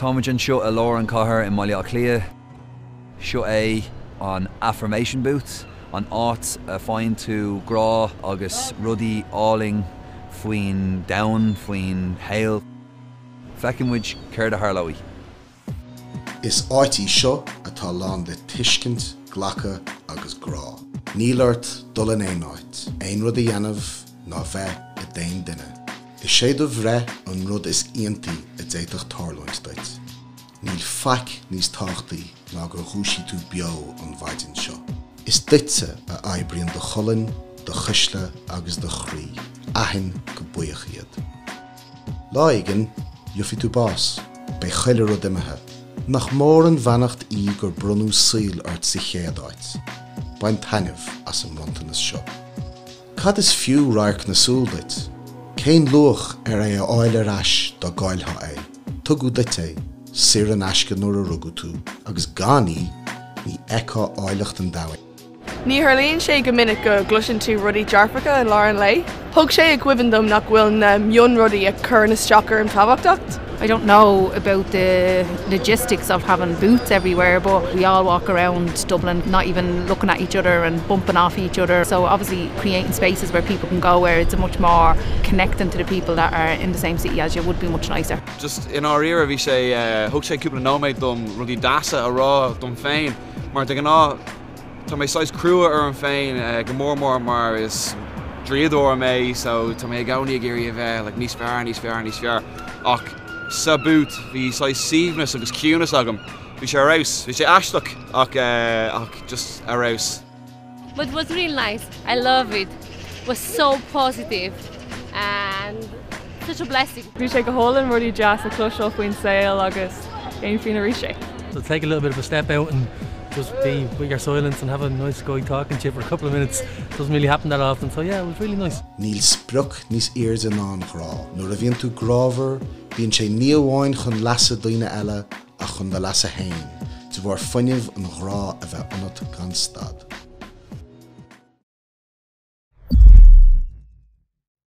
Táimid anseo a lár an cathair in Mbaile Ach Lia. Seo é an Affimation boots, an áit a fáin tú grá agus rudaí áling faoin domhan, faoin hail. Feicimid céir de tharlóí. Is áití seo atá lán le tuiscint, ghlacha agus grá. Níl dul in éon áit, éon rud a dhéanamh ná bheith a déon duine. Is sé do bhreith an rud is iontaí a déiteach tarlóint duit. Níl faic níos táchtaí ná gur dhúisí tú beo an bhaidin seo. Is duitse a aibríonn do cholann, do chuisle agus do chrí, aithinn go buíoch iad. Lá aigean, dheoffaí tú bás, be chuile rud imethe. Nach mór an bheannacht gur brunú saol ort sa chéadáit. Bain tainmh as an runtanas seo. Cad is fiú rairc na súldait. Cén luach é a áil ais do gáiltha é. Tugadh duite, sir an aisce nuair a rugadh tú, agus gánaí ní eicá áileacht an dahain. Ní tharlaíonn sé go minic go gluiseann tú rudaí dearfacha an lár an lei. Thug sé ag cuibann dom nach bhfuil na mion rudaí a chur na straachar an thabhairt. I don't know about the logistics of having boots everywhere, but we all walk around Dublin not even looking at each other and bumping off each other. So obviously creating spaces where people can go where it's a much more connecting to the people that are in the same city as you would be much nicer. Just in our era, we say, thug sé cúpla nóiméid dom rudí dasa a rá dom féin, mar de gná tá mé sais crua ar an féin go mór mar is dríadóir mé, so tá mé gcónaí a géirí a bheith, like níos fearr. Ach sa boot, bhí sais síomhnas agus ciúnas agam. Bhí sé arás, bhí sé aisteach ach just arás. But it was really nice. I love it. It was so positive and such a blessing. Bhí sé go hálann rudaí jazz a cloisio faoin saol agus éon faoin arís sé. So take a little bit of a step out and just be with your silence and have a nice guy talking to you for a couple of minutes. Doesn't really happen that often, so yeah, it was really nice. Níl spruch níos iards an an grá. Nuair a bhíonn tú grábhar, bhíonn sé níomháin chun leasa daoine eile a chun de leasa hain. Tú bhar fuinneamh an grá a bheith ionad gan stad.